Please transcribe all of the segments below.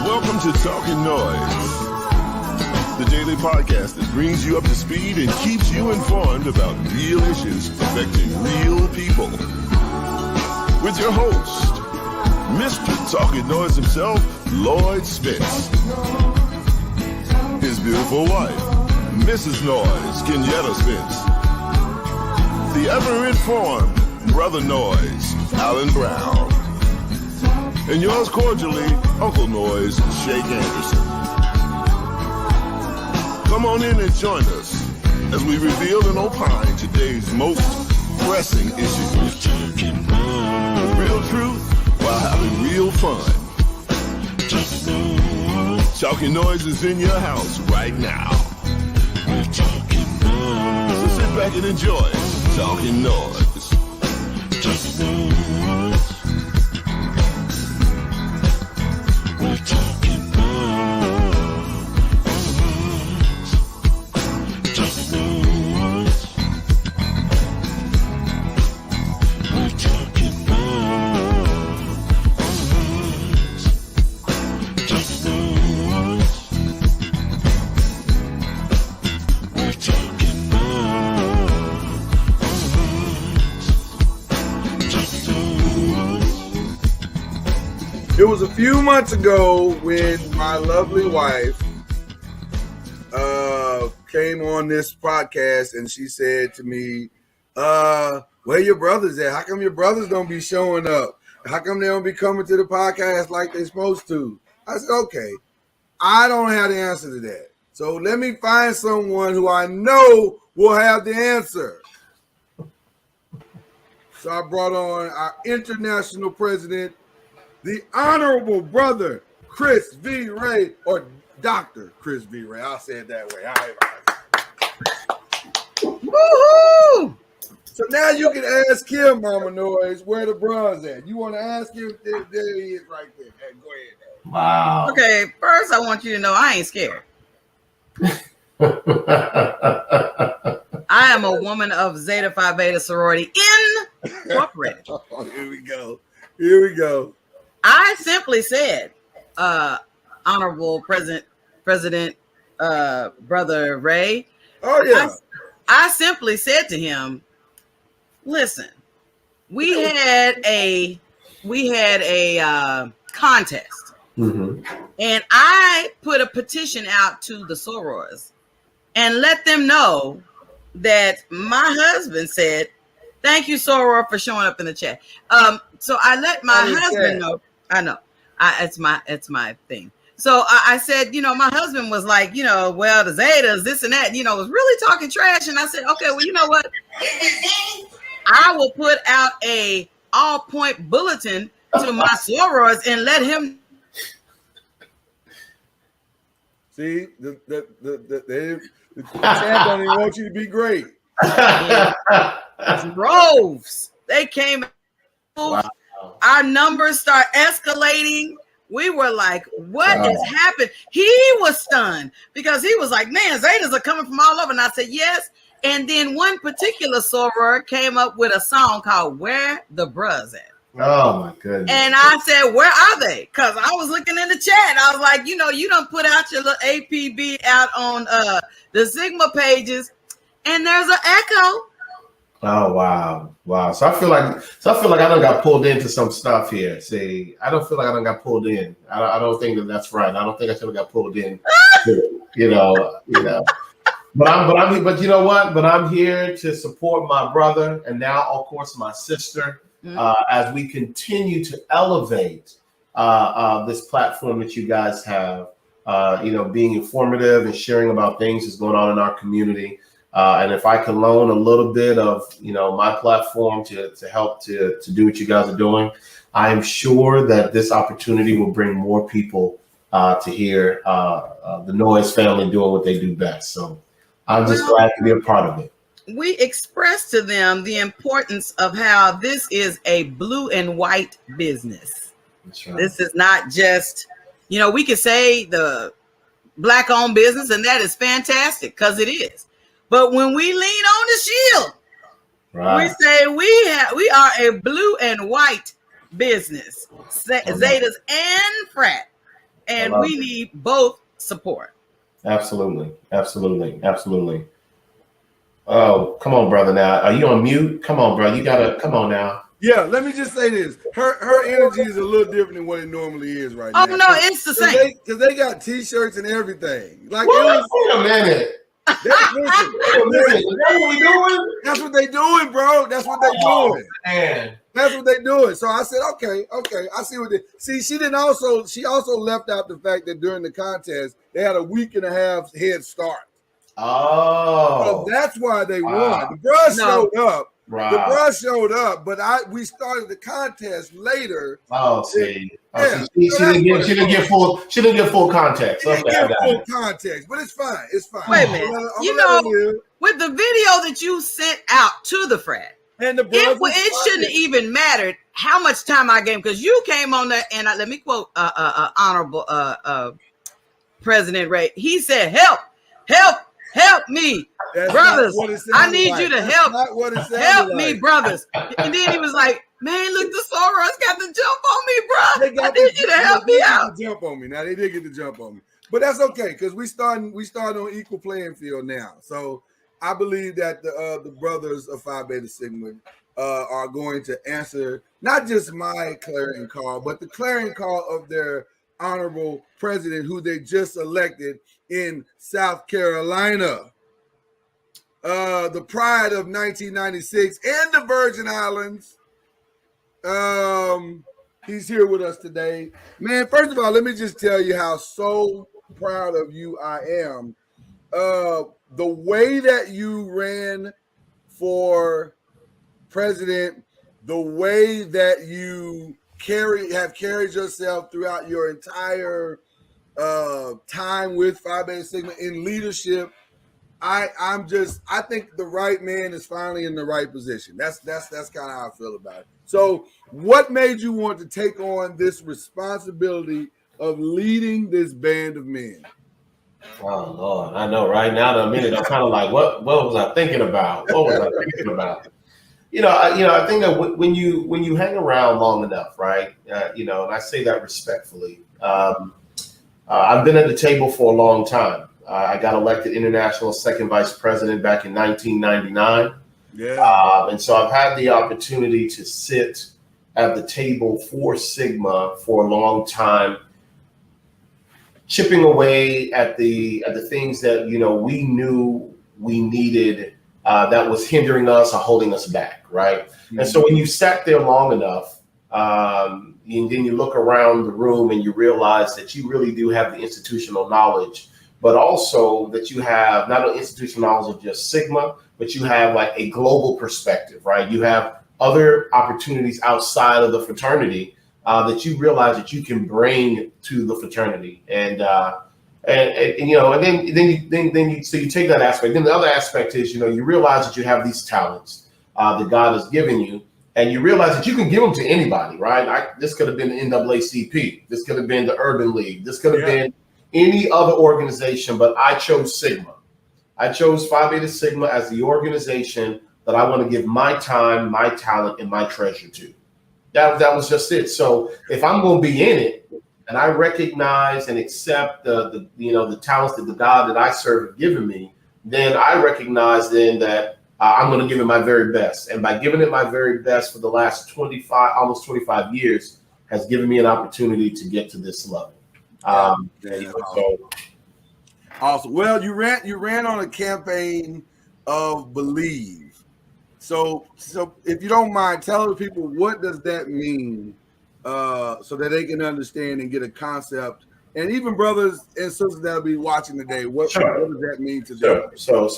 Welcome to Talkin NOIZ, the daily podcast that brings you up to speed and keeps you informed about real issues affecting real people. With your host, Mr. Talkin NOIZ himself, Lloyd Spence. His beautiful wife, Mrs. NOIZ, Kenyatta Spence. The ever-informed Brother NOIZ, Alan Brown. And yours cordially, Uncle NOIZ, Shake Anderson. Come on in and join us as we reveal and opine today's most pressing issues. Real truth while having real fun. Talkin NOIZ is in your house right now. So sit back and enjoy Talkin NOIZ. It was a few months ago when my lovely wife came on this podcast and she said to me, where your brothers at? How come your brothers don't be showing up? How come they don't be coming to the podcast like they supposed to? I said, okay, I don't have the answer to that. So let me find someone who I know will have the answer. So I brought on our international president, the Honorable Brother Chris V. Ray, or Dr. Chris V. Ray. I'll say it that way. All right. Woohoo! So now you can ask him, Mama NOIZ, where the bros at. You want to ask him? There he is right there. Hey, go ahead. Wow. Okay, first I want you to know I ain't scared. I am a woman of Zeta Phi Beta sorority incorporated. Oh, here we go. Here we go. I simply said, Honorable President, Brother Ray. Oh yeah. I simply said to him, listen, we had a contest, and I put a petition out to the sorors and let them know that my husband said, thank you, soror, for showing up in the chat. So I let my husband know. I know. It's my thing. So I said, my husband was like, well, the Zetas, this and that, was really talking trash. And I said, okay, well, you know what? I will put out a all-point bulletin to my sorors and let him. See, the chat don't even want you to be great. They droves. They came. Wow. Our numbers start escalating. We were like, what has happened? He was stunned because he was like, man, Zetas are coming from all over. And I said, yes. And then one particular soror came up with a song called Where the Bruhs At. Oh my goodness. And I said, where are they? Because I was looking in the chat. I was like, you don't put out your little APB out on the Sigma pages, and there's an echo. Oh wow. So I feel like I done got pulled into some stuff here. See, I don't feel like I done got pulled in. I don't think that's right. I don't think I should have got pulled in. you know. But you know what? But I'm here to support my brother and now, of course, my sister as we continue to elevate this platform that you guys have. Being informative and sharing about things that's going on in our community. And if I can loan a little bit of, my platform to help to do what you guys are doing, I am sure that this opportunity will bring more people to hear the Noise family doing what they do best. So I'm just glad to be a part of it. We expressed to them the importance of how this is a blue and white business. That's right. This is not just, we could say the Black-owned business, and that is fantastic because it is. But when we lean on the shield, we say we are a blue and white business, Zetas and Frat, and we need both support. Absolutely. Oh, come on, brother. Now, are you on mute? Come on, bro. You gotta come on now. Yeah, let me just say this. Her energy is a little different than what it normally is right now. Oh no, it's the same. Because they got T-shirts and everything. Like, wait a minute. Listen, is that what we doing? That's what they doing, bro. That's what they doing. Man. That's what they doing. So I said, okay. I see what they see. She also left out the fact that during the contest they had a week and a half head start. Oh, so that's why they won. The brush showed up. Wow. The brush showed up, but we started the contest later. Oh, see. Yeah. She didn't get full context. She didn't get full context, but it's fine. It's fine. Wait a minute. With the video that you sent out to the Frat, and the it shouldn't even mattered how much time I gave, because you came on there and let me quote Honorable President Ray. He said, help me, brothers. I need you to help me, brothers. And then he was like, man, look, the Soros got to jump on me, bro. I need you to help me out. Jump on me. Now they did get to jump on me. But that's okay, because we starting on equal playing field now. So I believe that the brothers of Phi Beta Sigma are going to answer not just my clarion call, but the clarion call of their honorable president, who they just elected in South Carolina. The pride of 1996 and the Virgin Islands. He's here with us today. Man, first of all, let me just tell you how so proud of you I am. The way that you ran for president, the way that you have carried yourself throughout your entire time with Phi Beta Sigma in leadership. I think the right man is finally in the right position. That's kind of how I feel about it. So what made you want to take on this responsibility of leading this band of men? Oh Lord, I know right now in a minute I'm kind of like, what was I thinking about? I think that when you hang around long enough, right? And I say that respectfully. I've been at the table for a long time. I got elected international second vice president back in 1999. Yeah. And so I've had the opportunity to sit at the table for Sigma for a long time, chipping away at the things that we knew we needed that was hindering us or holding us back, right? Mm-hmm. And so when you sat there long enough, and then you look around the room and you realize that you really do have the institutional knowledge, but also that you have not only institutional knowledge of just Sigma, but you have like a global perspective, right? You have other opportunities outside of the fraternity that you realize that you can bring to the fraternity, and then you take that aspect. Then the other aspect is you realize that you have these talents, that God has given you. And you realize that you can give them to anybody, right? This could have been the NAACP. This could have been the Urban League. This could have been any other organization, but I chose Sigma. I chose Phi Beta Sigma as the organization that I want to give my time, my talent, and my treasure to. That was just it. So if I'm going to be in it, and I recognize and accept the talents that the God that I serve have given me, then I recognize then that I'm going to give it my very best. And by giving it my very best for the last almost 25 years, has given me an opportunity to get to this level. Awesome. Well, you ran on a campaign of Believe. So if you don't mind, tell the people, what does that mean, so that they can understand and get a concept, and even brothers and sisters that'll be watching today, what does that mean to them? So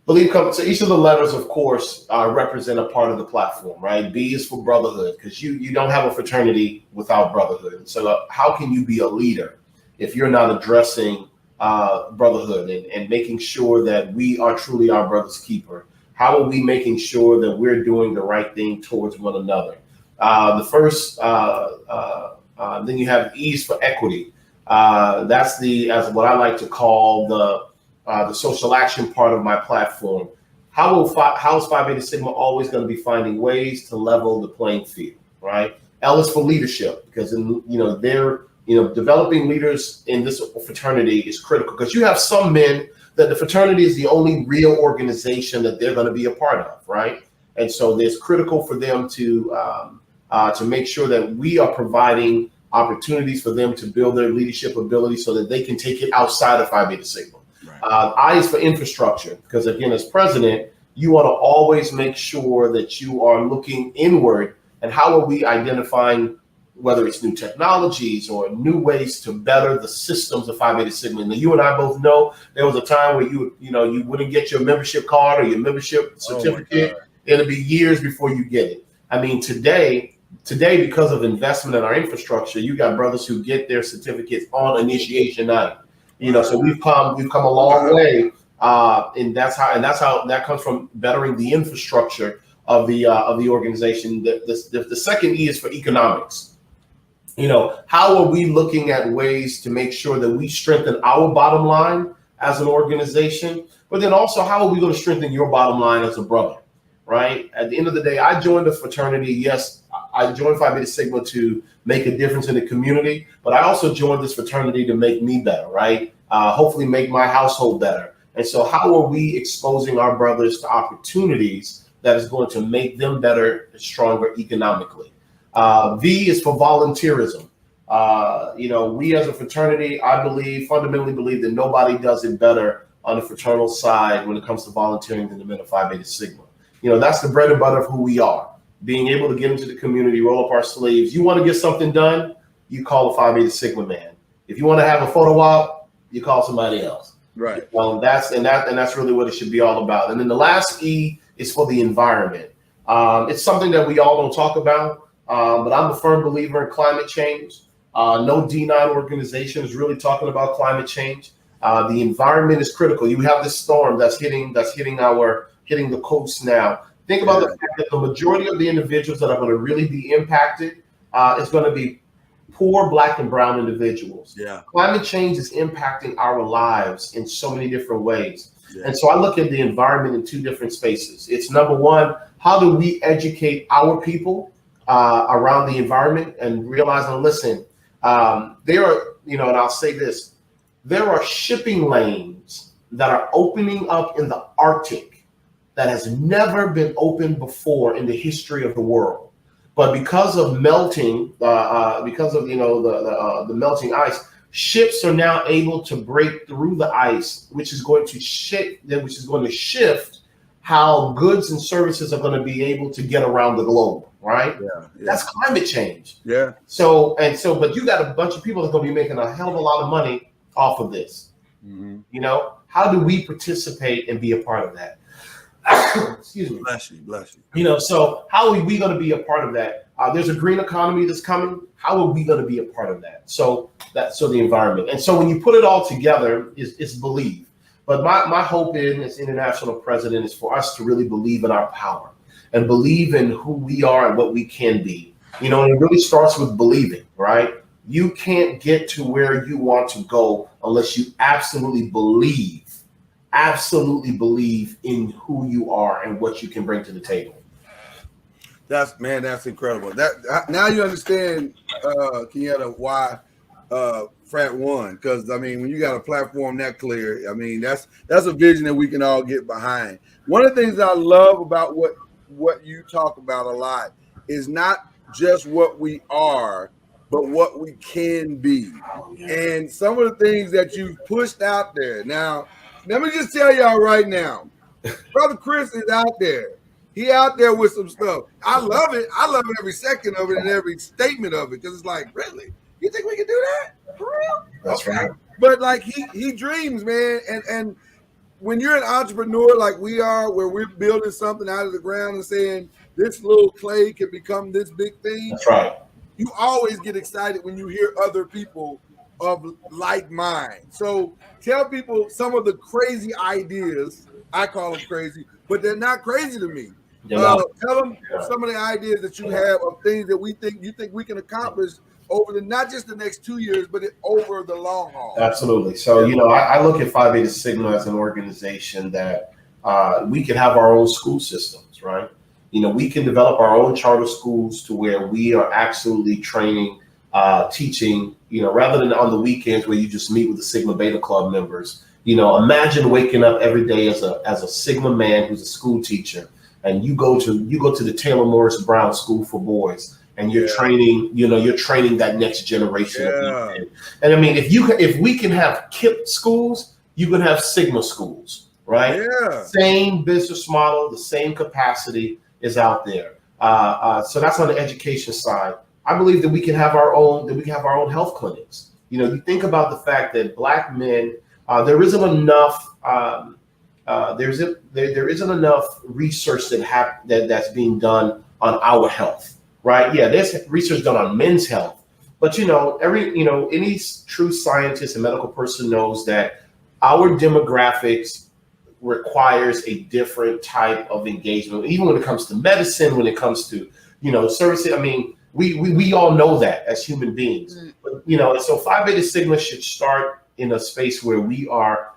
Believe comes, so each of the letters, of course, represent a part of the platform, right? B is for brotherhood, because you don't have a fraternity without brotherhood. So how can you be a leader if you're not addressing brotherhood and making sure that we are truly our brother's keeper? How are we making sure that we're doing the right thing towards one another? The first, then you have E's for equity. That's as what I like to call the social action part of my platform. How is Phi Beta Sigma always going to be finding ways to level the playing field, right? L is for leadership, because developing leaders in this fraternity is critical, because you have some men that the fraternity is the only real organization that they're going to be a part of, right? And so it's critical for them to make sure that we are providing opportunities for them to build their leadership ability so that they can take it outside of Phi Beta Sigma. Right. I is for infrastructure, because again, as president, you want to always make sure that you are looking inward, and how are we identifying whether it's new technologies or new ways to better the systems of Phi Beta Sigma. And you and I both know there was a time where you wouldn't get your membership card or your membership certificate. It'll be years before you get it. I mean, today, because of investment in our infrastructure, you got brothers who get their certificates on initiation night. So we've come a long way, and that's how that comes from bettering the infrastructure of the organization. The second E is for economics. How are we looking at ways to make sure that we strengthen our bottom line as an organization, but then also how are we going to strengthen your bottom line as a brother, right? At the end of the day, I joined a fraternity. Yes, I joined Phi Beta Sigma to make a difference in the community, but I also joined this fraternity to make me better, right? Hopefully make my household better. And so how are we exposing our brothers to opportunities that is going to make them better and stronger economically? V is for volunteerism. We as a fraternity, I fundamentally believe that nobody does it better on the fraternal side when it comes to volunteering than the men of Phi Beta Sigma. That's the bread and butter of who we are. Being able to get into the community, roll up our sleeves. You want to get something done, you call a Phi Beta Sigma man. If you want to have a photo op, you call somebody else. Right. That's really what it should be all about. And then the last E is for the environment. It's something that we all don't talk about. But I'm a firm believer in climate change. No D9 organization is really talking about climate change. The environment is critical. You have this storm that's hitting the coast now. Think about the fact that the majority of the individuals that are going to really be impacted is going to be poor Black and brown individuals. Yeah. Climate change is impacting our lives in so many different ways. Yeah. And so I look at the environment in two different spaces. It's number one, how do we educate our people around the environment and realize and listen, there are, and I'll say this, there are shipping lanes that are opening up in the Arctic that has never been opened before in the history of the world. But because of melting, the melting ice, ships are now able to break through the ice, which is going to shift how goods and services are going to be able to get around the globe, right? Yeah. That's climate change. Yeah. But you got a bunch of people that's going to be making a hell of a lot of money off of this. Mm-hmm. How do we participate and be a part of that? Excuse me. Bless you. So how are we going to be a part of that? There's a green economy that's coming. How are we going to be a part of that? So the environment. And so when you put it all together, it's believe. But my hope in as international president is for us to really believe in our power and believe in who we are and what we can be. You know, and it really starts with believing, right? You can't get to where you want to go unless you absolutely believe in who you are and what you can bring to the table. That's incredible. That now you understand, Kenyatta, why Frat won. Because I mean, when you got a platform that clear, I mean, that's a vision that we can all get behind. One of the things I love about what you talk about a lot is not just what we are, but what we can be. And some of the things that you've pushed out there. Now, let me just tell y'all right now, Brother Chris is out there. He out there with some stuff. I love it. I love every second of it and every statement of it, because it's like, really? You think we can do that? For real? That's okay. right. But like he dreams, man. And when you're an entrepreneur like we are, where we're building something out of the ground and saying this little clay can become this big thing. That's right. You always get excited when you hear other people of like mind. So tell people some of the crazy ideas. I call them crazy, but they're not crazy to me. Tell them some of the ideas that you have of things that you think we can accomplish over not just the next 2 years, but over the long haul. Absolutely. So, you know, I look at Phi Beta Sigma as an organization that we can have our own school systems, right? You know, we can develop our own charter schools to where we are absolutely training, teaching, you know, rather than on the weekends where you just meet with the Sigma Beta Club members. You know, imagine waking up every day as a Sigma man who's a school teacher, and you go to the Taylor Morris Brown School for Boys, and you're training, you know, you're training that next generation of people. And I mean, if we can have KIPP schools, you can have Sigma schools, right? Yeah. Same business model, the same capacity is out there. So that's on the education side. I believe that we can have our own health clinics. You know, you think about the fact that Black men, there isn't enough there isn't enough research that's being done on our health, right? Yeah, there's research done on men's health, but you know, any true scientist and medical person knows that our demographics requires a different type of engagement, even when it comes to medicine, when it comes to, you know, services. I mean, we all know that as human beings, but, you know, so Phi Beta Sigma should start in a space where we are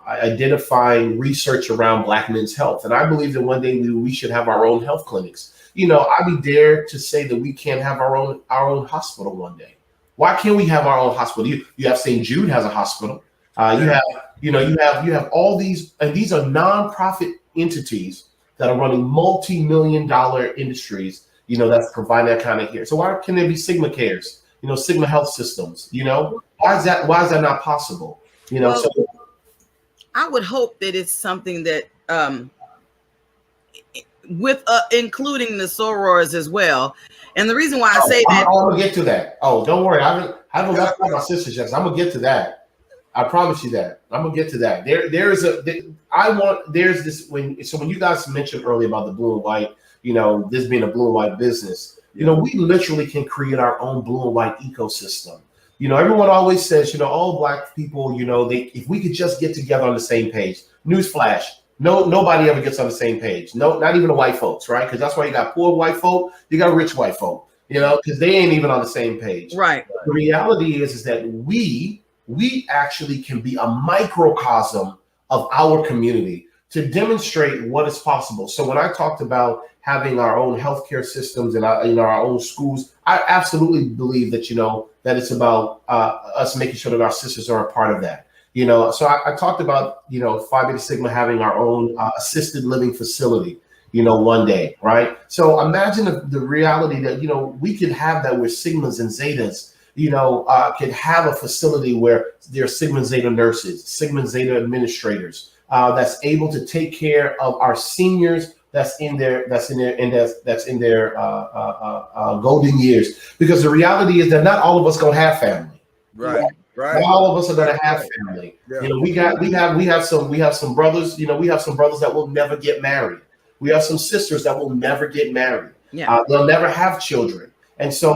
identifying research around Black men's health. And I believe that one day we should have our own health clinics. You know, I be dare to say that we can't have our own hospital one day. Why can't we have our own hospital? You have St. Jude has a hospital. You have all these, and these are nonprofit entities that are running multi-million-dollar industries, you know, that's providing that kind of care. So why can there be Sigma cares, you know, Sigma health systems, you know? Why is that not possible? You know, so I would hope that it's something that with including the sorors as well. And the reason why I say that, I'm gonna get to that. Oh, don't worry, I haven't left my sisters yet. I'm gonna get to that. I promise you that. I'm gonna get to that. When you guys mentioned earlier about the blue and white, you know, this being a blue and white business, you know, we literally can create our own blue and white ecosystem. You know, everyone always says, you know, all Black people, you know, if we could just get together on the same page. Newsflash, nobody ever gets on the same page. No, not even the white folks, right? Because that's why you got poor white folk, you got rich white folk, you know, because they ain't even on the same page. Right. The reality is that we actually can be a microcosm of our community to demonstrate what is possible. So when I talked about having our own healthcare systems and our own schools, I absolutely believe that, you know, that it's about us making sure that our sisters are a part of that. You know, so I talked about, you know, Phi Beta Sigma having our own assisted living facility, you know, one day, right? So imagine the reality that, you know, we could have that where Sigmas and Zetas, you know, could have a facility where there are Sigma and Zeta nurses, Sigma and Zeta administrators, that's able to take care of our seniors that's in their golden years. Because the reality is that not all of us gonna have family. Right. Right. Not all of us are gonna have family. Yeah. You know, we have some brothers. You know, we have some brothers that will never get married. We have some sisters that will never get married. Yeah. They'll never have children. And so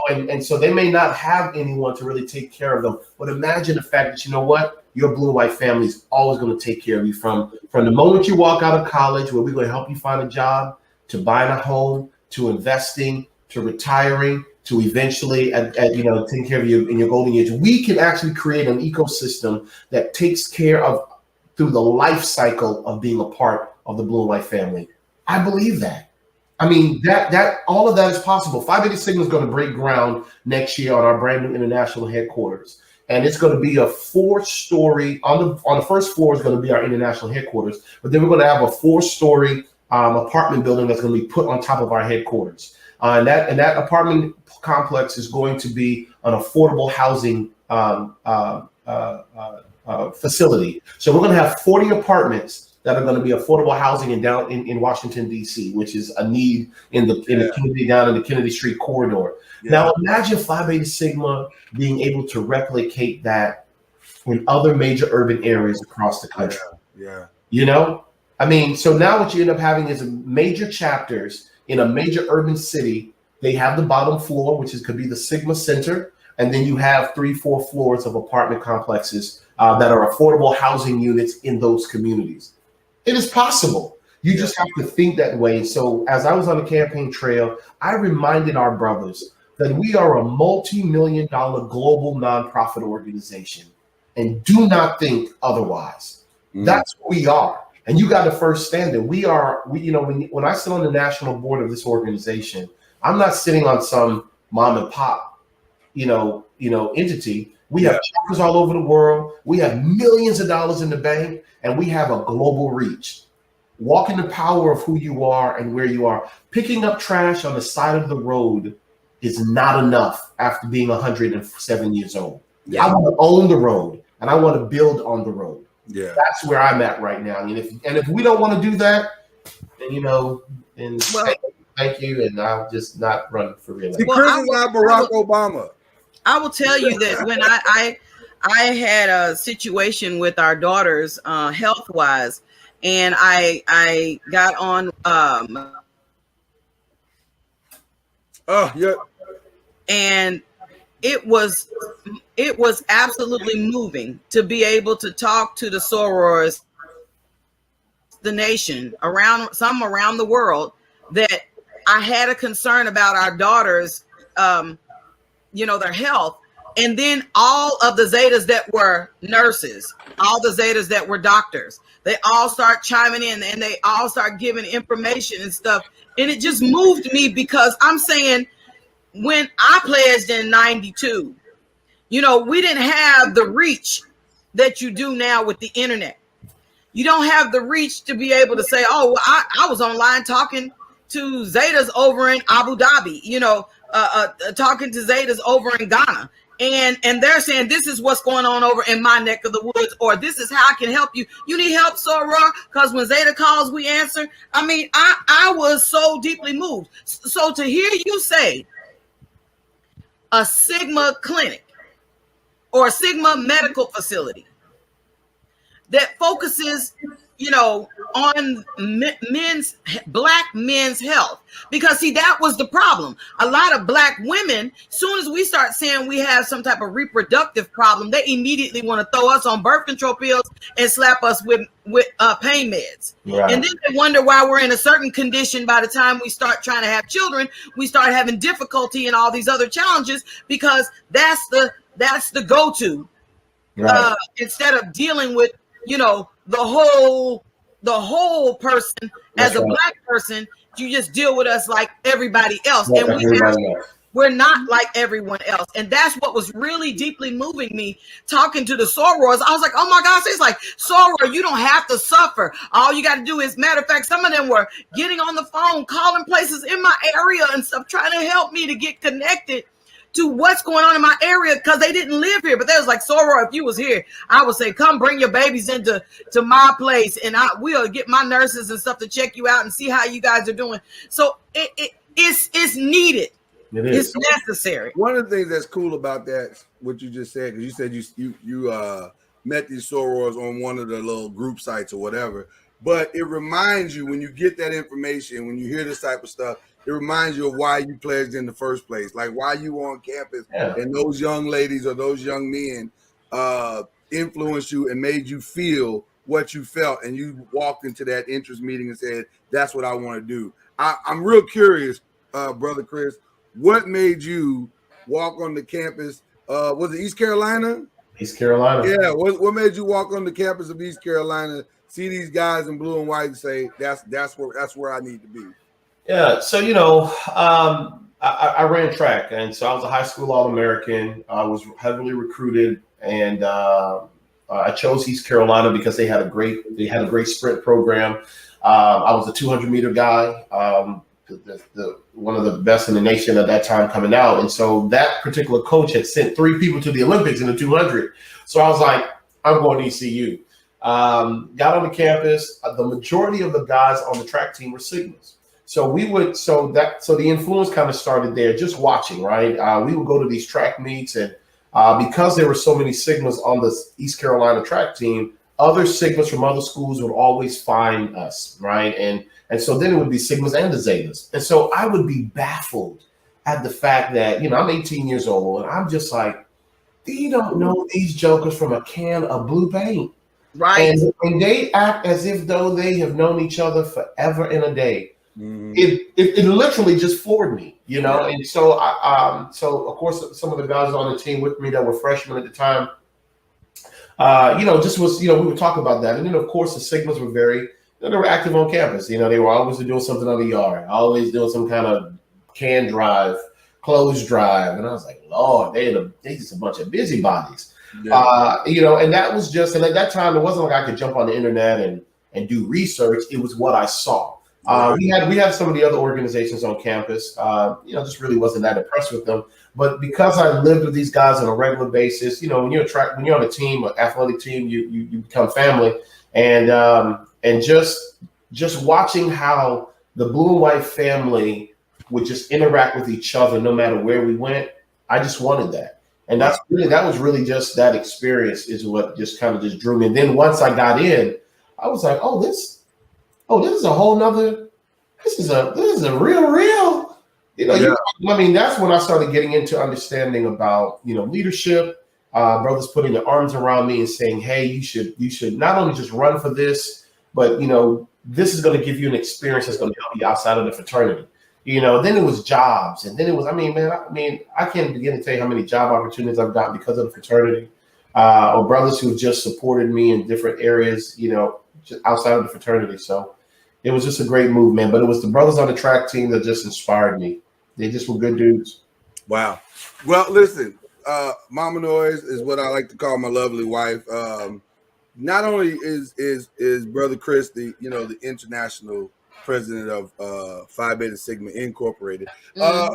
they may not have anyone to really take care of them. But imagine the fact that, you know what, your blue and white family is always going to take care of you from the moment you walk out of college, where we're going to help you find a job, to buying a home, to investing, to retiring, to eventually taking care of you in your golden years. We can actually create an ecosystem that takes care of through the life cycle of being a part of the blue and white family. I believe that. I mean, that all of that is possible. Phi Beta Sigma is going to break ground next year on our brand new international headquarters. And it's going to be a 4-story, on the first floor is going to be our international headquarters, but then we're going to have a 4-story apartment building that's going to be put on top of our headquarters. And that apartment complex is going to be an affordable housing facility. So we're going to have 40 apartments that are going to be affordable housing in Washington, D.C., which is a need in the community down in the Kennedy Street corridor. Yeah. Now, imagine Phi Beta Sigma being able to replicate that in other major urban areas across the country. Yeah. You know? I mean, so now what you end up having is major chapters in a major urban city. They have the bottom floor, which could be the Sigma Center, and then you have 3-4 floors of apartment complexes that are affordable housing units in those communities. It is possible. You just have to think that way. So as I was on the campaign trail, I reminded our brothers that we are a multi-million-dollar global nonprofit organization, and do not think otherwise. That's what we are. And you got to first stand it. When I sit on the national board of this organization, I'm not sitting on some mom and pop, entity. We have chapters all over the world. We have millions of dollars in the bank, and we have a global reach. Walk in the power of who you are and where you are. Picking up trash on the side of the road is not enough after being 107 years old. Yeah. I want to own the road, and I want to build on the road. Yeah, that's where I'm at right now. And if we don't want to do that, then thank you, and I'll just not run for reelection. Chris is not Barack Obama. I will tell you that when I had a situation with our daughters health wise, and I got on and it was absolutely moving to be able to talk to the sorors, the nation around the world, that I had a concern about our daughters, their health. And then all of the Zetas that were nurses, all the Zetas that were doctors, they all start chiming in, and they all start giving information and stuff. And it just moved me, because I'm saying, when I pledged in 92, we didn't have the reach that you do now with the internet. You don't have the reach to be able to say, oh, I was online talking to Zetas over in Abu Dhabi, talking to Zetas over in Ghana. And they're saying, this is what's going on over in my neck of the woods, or this is how I can help you. You need help, Sora? Because when Zeta calls, we answer. I mean, I was so deeply moved. So to hear you say a Sigma clinic or a Sigma medical facility that focuses, on black men's health, because see, that was the problem. A lot of black women, soon as we start saying we have some type of reproductive problem, they immediately want to throw us on birth control pills and slap us with pain meds. Right. And then they wonder why we're in a certain condition. By the time we start trying to have children, we start having difficulty and all these other challenges, because that's the go-to. Right. Instead of dealing with, the whole person. That's as a black person, you just deal with us like everybody else. Like, and we're not like everyone else. And that's what was really deeply moving me talking to the sorors. I was like, oh my gosh, it's like, soror, you don't have to suffer. All you got to do is, matter of fact, some of them were getting on the phone, calling places in my area and stuff, trying to help me to get connected to what's going on in my area, because they didn't live here. But they was like, Soror, if you was here, I would say, come bring your babies into my place, and we'll get my nurses and stuff to check you out and see how you guys are doing. So it's needed. It's necessary. One of the things that's cool about that, what you just said, because you said you met these sorors on one of the little group sites or whatever. but it reminds you when you get that information, when you hear this type of stuff, it reminds you of why you pledged in the first place, like why you were on campus, and those young ladies or those young men influenced you and made you feel what you felt, and you walked into that interest meeting and said, "That's what I want to do." I'm real curious, brother Chris, what made you walk on the campus? Was it East Carolina? East Carolina. Yeah. What made you walk on the campus of East Carolina, see these guys in blue and white, and say, "That's where I need to be"? Yeah. So I ran track, and so I was a high school All-American. I was heavily recruited, and I chose East Carolina because they had a great sprint program. I was a 200-meter guy, one of the best in the nation at that time coming out. And so that particular coach had sent 3 people to the Olympics in the 200. So I was like, I'm going to ECU. Got on the campus. The majority of the guys on the track team were Sigmas. So the influence kind of started there, just watching, right? We would go to these track meets, and because there were so many Sigmas on the East Carolina track team, other Sigmas from other schools would always find us, right? And so then it would be Sigmas and the Zetas. And so I would be baffled at the fact that, I'm 18 years old, and I'm just like, you don't know these jokers from a can of blue paint. Right. And they act as if though they have known each other forever and a day. Mm-hmm. It literally just floored me, Yeah. And so so of course some of the guys on the team with me that were freshmen at the time, just was, we would talk about that. And then of course the Sigmas were very, they were active on campus. They were always doing something on the yard, always doing some kind of can drive, clothes drive. And I was like, Lord, they just a bunch of busybodies. Yeah. And that was just, and at that time, it wasn't like I could jump on the internet and do research. It was what I saw. We had some of the other organizations on campus, just really wasn't that impressed with them. But because I lived with these guys on a regular basis, when you're on a team, an athletic team, you become family. And just watching how the blue and white family would just interact with each other no matter where we went, I just wanted that. And that was really just that experience is what just kind of just drew me. And then once I got in, I was like, this is a whole nother, this is a real. Yeah. That's when I started getting into understanding about, leadership, brothers putting their arms around me and saying, hey, you should not only just run for this, but, this is going to give you an experience that's going to help you outside of the fraternity. Then it was jobs. And then it was, I can't begin to tell you how many job opportunities I've gotten because of the fraternity, or brothers who just supported me in different areas, just outside of the fraternity. So it was just a great move, man. But it was the brothers on the track team that just inspired me. They just were good dudes. Wow. Well, listen, Mama Noise is what I like to call my lovely wife. Not only is Brother Chris the international president of Phi Beta Sigma Incorporated, but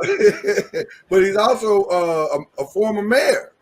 he's also a former mayor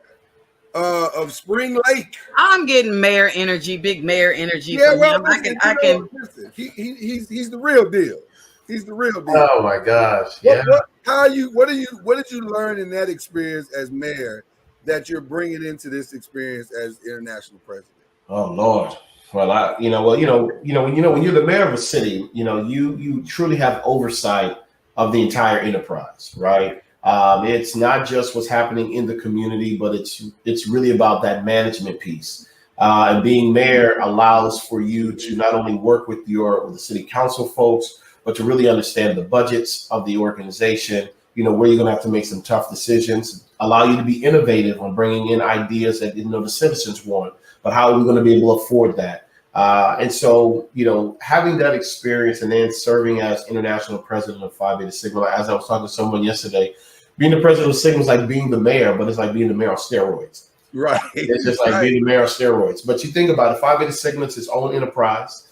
of Spring Lake. I'm getting mayor energy, big mayor energy. Yeah, well, listen, I can. Listen, he's the real deal. He's the real deal. Oh my gosh! Yeah. What did you learn in that experience as mayor that you're bringing into this experience as international president? Oh Lord. Well, when you're the mayor of a city, you truly have oversight of the entire enterprise, right? It's not just what's happening in the community, but it's really about that management piece. And being mayor allows for you to not only work with the city council folks, but to really understand the budgets of the organization, where you're going to have to make some tough decisions, allow you to be innovative on bringing in ideas that the citizens want, but how are we going to be able to afford that? And so, having that experience and then serving as international president of Phi Beta Sigma, as I was talking to someone yesterday, being the president of Sigma is like being the mayor, but it's like being the mayor on steroids. Right. It's just like being the mayor on steroids. But you think about it, Phi Beta Sigma is its own enterprise.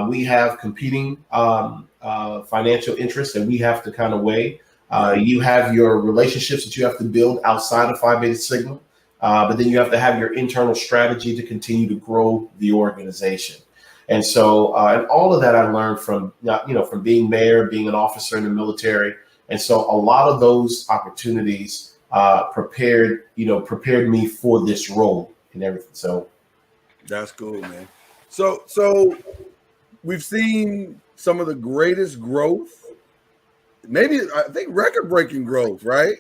We have competing financial interests that we have to kind of weigh. You have your relationships that you have to build outside of Phi Beta Sigma. But then you have to have your internal strategy to continue to grow the organization. And so, and all of that I learned from being mayor, being an officer in the military. And so a lot of those opportunities prepared me for this role and everything. So that's cool, man. So we've seen some of the greatest growth, maybe I think record-breaking growth, right?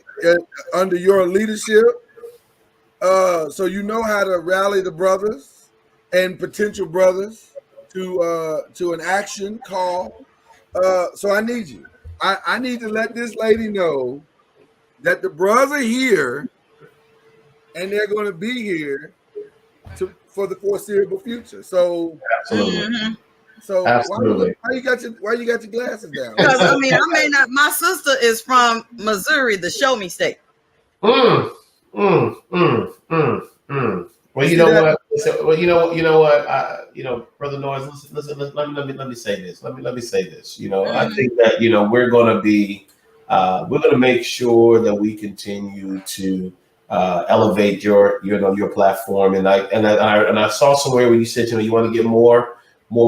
Under your leadership. So you know how to rally the brothers and potential brothers to an action call. So I need you. I need to let this lady know that the brothers are here and they're going to be here for the foreseeable future. So Absolutely. So Absolutely. why you got your glasses down? Because I may not. My sister is from Missouri, the show me state. Well, you know what? Well, you know what? Brother Noise. Listen. Let me say this. Let me say this. I think that we're going to make sure that we continue to elevate your platform. And I saw somewhere where you said to me you want to get more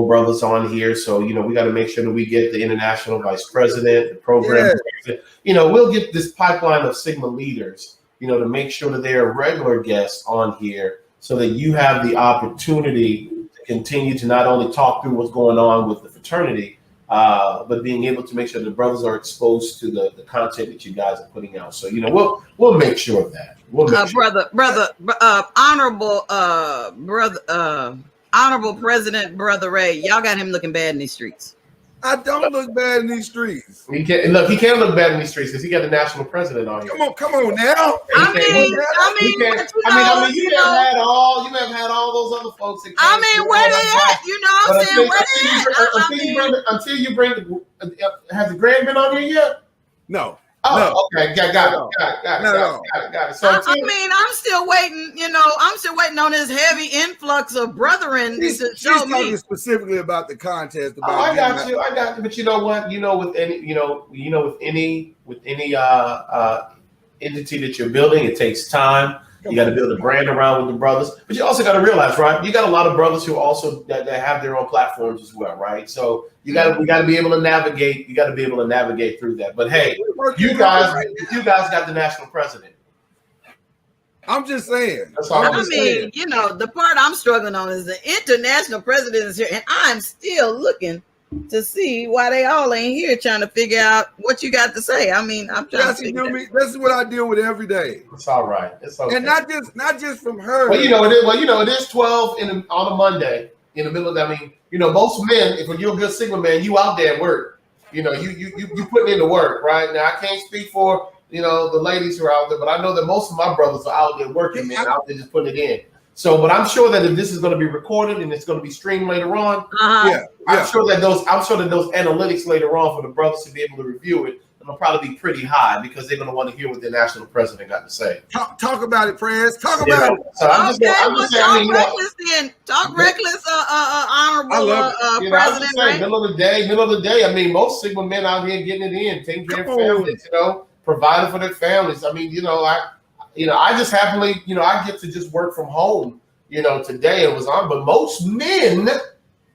brothers on here. So we got to make sure that we get the international vice president, the program. Yeah. We'll get this pipeline of Sigma leaders. To make sure that they are regular guests on here so that you have the opportunity to continue to not only talk through what's going on with the fraternity, but being able to make sure the brothers are exposed to the content that you guys are putting out. So, we'll make sure of that. Honorable President Brother Ray, y'all got him looking bad in these streets. I don't look bad in these streets. He can't look bad in these streets because he got the national president on here. Come on now. You may have had all those other folks. Where they at? I'm saying, where they at? Until you bring has the grand been on here yet? No. Oh, no. Okay, got it. So I'm still waiting. I'm still waiting on this heavy influx of brethren to show me. Talking specifically about the contest. I got you. But you know what? With any entity that you're building, it takes time. You got to build a brand around with the brothers, but you also got to realize, right? You got a lot of brothers who also that have their own platforms as well, right? So we got to be able to navigate. You got to be able to navigate through that. But hey, you guys got the national president. I'm just saying. That's all the part I'm struggling on is the international president is here, and I'm still looking to see why they all ain't here trying to figure out what you got to say. I'm trying to figure it out. This is what I deal with every day. It's all right. It's okay. And not just from her. Well, it is 12 on a Monday in the middle of. Most men, if you're a good Sigma man, you out there at work. You putting in the work, right? Now I can't speak for the ladies who are out there, but I know that most of my brothers are out there working, man, out there just putting it in. So, but I'm sure that if this is going to be recorded and it's going to be streamed later on, I'm sure that those analytics later on for the brothers to be able to review it, it'll probably be pretty high because they're going to want to hear what the national president got to say. Talk about it, Prez. Talk about it. So I'm just saying, talk reckless, honorable president. Middle of the day. Most Sigma men out here getting it in, taking care of families, providing for their families. I just happily, I get to just work from home, today it was on, but most men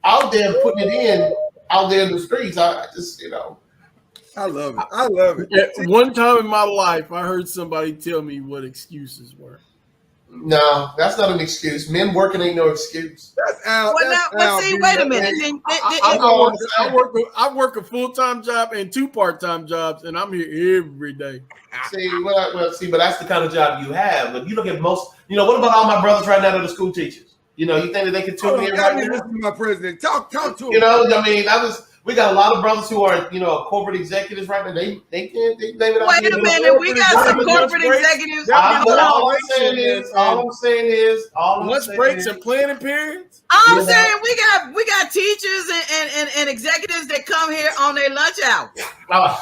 out there putting it in, out there in the streets, I just, I love it. Yeah, one time in my life, I heard somebody tell me what excuses were. No, that's not an excuse. Men working ain't no excuse. That's out. Wait a minute. I work a full-time job and 2 part-time jobs, and I'm here every day. But that's the kind of job you have. But you look at most, what about all my brothers right now that are school teachers? You think that they can tune in right now? Listen to my president. Talk to him. We got a lot of brothers who are, corporate executives right now. They can't. Wait a minute. We got some corporate executives. All I'm saying is. Lunch breaks and planning periods. I'm saying we got teachers and executives that come here on their lunch hour. But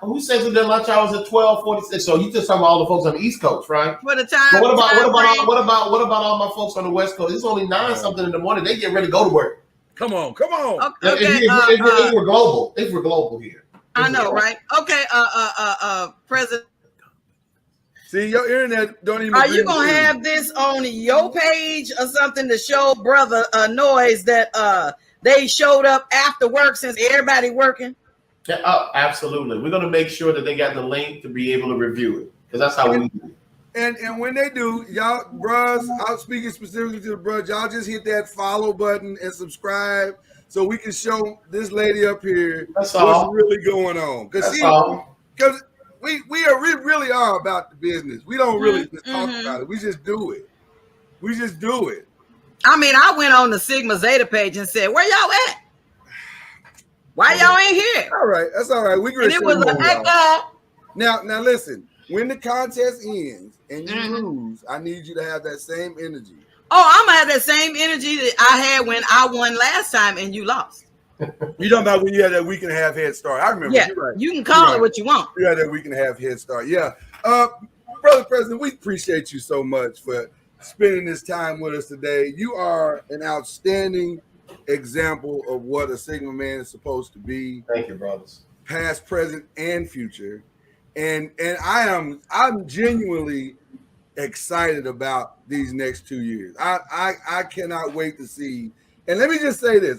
who says that their lunch hours at 12:46? So you just talking about all the folks on the East Coast, right? For the time. But what about all my folks on the West Coast? It's only 9 something in the morning. They get ready to go to work. Come on. Okay, if we're global here. I know, right? Okay, President. See, your internet don't even. Are you gonna have this on your page or something to show Brother Noise that they showed up after work since everybody working? Yeah, absolutely. We're gonna make sure that they got the link to be able to review it because that's how we do it. And when they do, y'all, bruhs, I'm speaking specifically to the bruhs, y'all just hit that follow button and subscribe so we can show this lady up here That's what's all. really going on. That's all. Because we really are about the business. We don't really just talk about it. We just do it. We just do it. I mean, I went on the Sigma Zeta page and said, "Where y'all at? Why y'all ain't here?" All right, that's all right. We can. And it was a echo. Now listen. When the contest ends and you lose, I need you to have that same energy. Oh, I'm gonna have that same energy that I had when I won last time and you lost. You talking about when you had that week and a half head start? I remember. Yeah, You're right. you can call it what you want. You had that week and a half head start. Yeah, brother president, we appreciate you so much for spending this time with us today. You are an outstanding example of what a Sigma man is supposed to be. Thank you, brothers. Past, present, and future. And I'm genuinely excited about these next 2 years. I cannot wait to see. And let me just say this.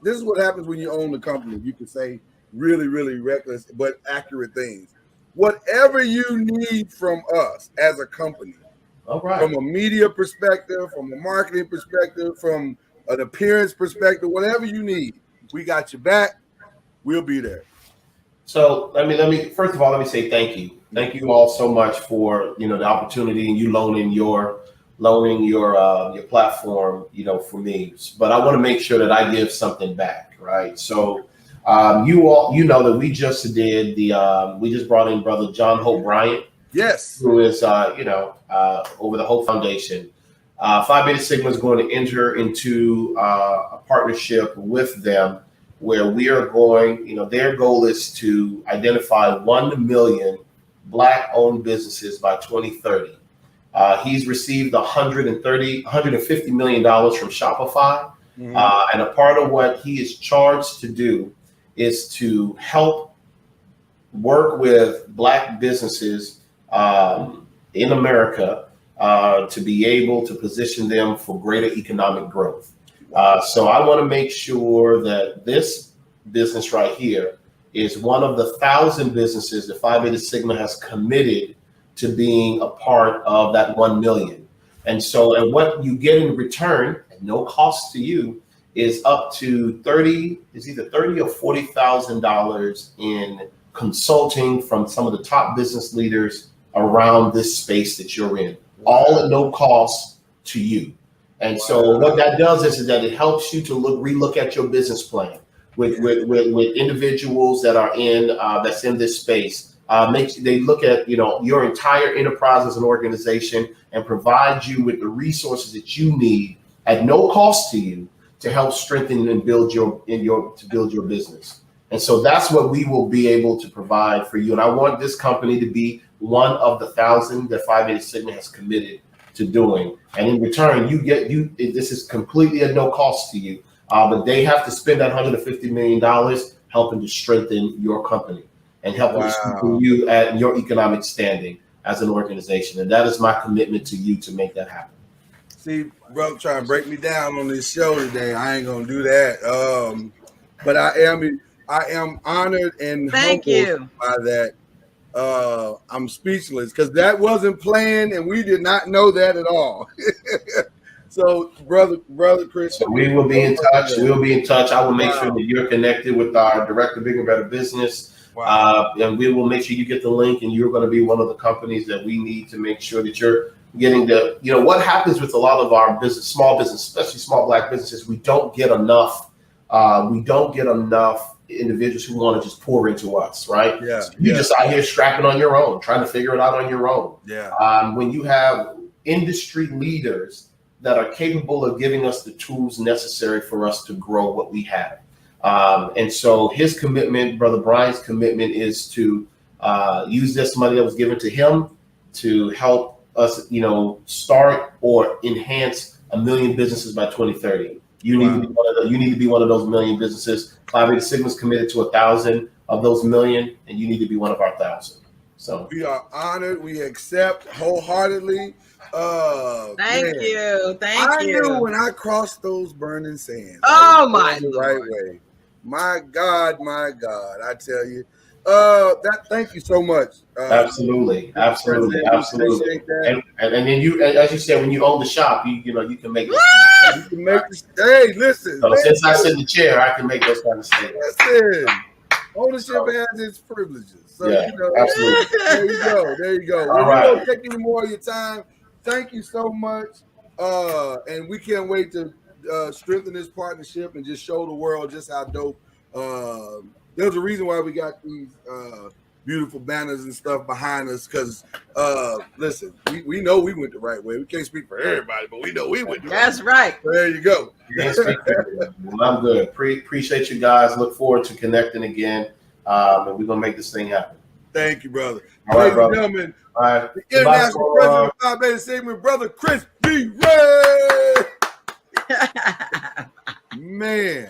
This is what happens when you own the company. You can say really, really reckless but accurate things. Whatever you need from us as a company, all right, from a media perspective, from a marketing perspective, from an appearance perspective, whatever you need, we got your back. We'll be there. So let me first of all, let me say thank you. Thank you all so much for the opportunity and you loaning your platform, for me. But I want to make sure that I give something back, right? So you all know that we just brought in Brother John Hope Bryant. Yes. Who is over the Hope Foundation. Phi Beta Sigma is going to enter into a partnership with them, where we are going, their goal is to identify 1 million Black-owned businesses by 2030. He's received $150 million from Shopify. And a part of what he is charged to do is to help work with Black businesses in America to be able to position them for greater economic growth. So I want to make sure that this business right here is one of the 1,000 businesses that Phi Beta Sigma has committed to being a part of that 1 million. And what you get in return at no cost to you is up to either $30,000 or $40,000 in consulting from some of the top business leaders around this space that you're in, all at no cost to you. And so what that does is that it helps you to relook at your business plan with individuals that are that's in this space. They look at your entire enterprise as an organization and provide you with the resources that you need at no cost to you to help strengthen and build your business. And so that's what we will be able to provide for you. And I want this company to be one of the 1,000 that Phi Beta Sigma has committed to doing. And in return, this is completely at no cost to you. But they have to spend that $150 million helping to strengthen your company and helping to strengthen you at your economic standing as an organization. And that is my commitment to you to make that happen. See, brother, trying to break me down on this show today. I ain't gonna do that. But I am honored and humbled by that. I'm speechless because that wasn't planned and we did not know that at all. So, brother Chris, so we will be in touch. We'll be in touch. I will make sure that you're connected with our director of Bigger and Better Business. And we will make sure you get the link, and you're going to be one of the companies that we need to make sure that you're getting the. What happens with a lot of our small business, especially small Black businesses, we don't get enough. Individuals who want to just pour into us, right? Yeah. So you're just out here strapping on your own, trying to figure it out on your own. Yeah. When you have industry leaders that are capable of giving us the tools necessary for us to grow what we have. And so his commitment, Brother Brian's commitment, is to use this money that was given to him to help us, start or enhance 1 million businesses by 2030. You need to be one of those 1 million businesses. Phi Beta Sigma's committed to 1,000 of those 1 million, and you need to be one of our 1,000. So we are honored. We accept wholeheartedly. Thank you. I knew when I crossed those burning sands. Oh my the right way. My God, I tell you. Thank you so much. Absolutely. Appreciate that. And then you, as you said, when you own the shop, you can make those kind of You can make this. Hey, listen. So since I sit in the chair, I can make those kind of statements. Listen. Ownership has its privileges. So, yeah, absolutely. There you go. There you go. All We right. don't take any more of your time. Thank you so much. And we can't wait to strengthen this partnership and just show the world just how dope. There's a reason why we got these beautiful banners and stuff behind us because, listen, we know we went the right way. We can't speak for everybody, but we know we went the That's right. There you go. Well, I'm good. Appreciate you guys. Look forward to connecting again. And we're going to make this thing happen. Thank you, brother. All right, Ladies brother. and gentlemen, All right. the international president of Phi Beta Sigma, brother Chris B. Ray. Man.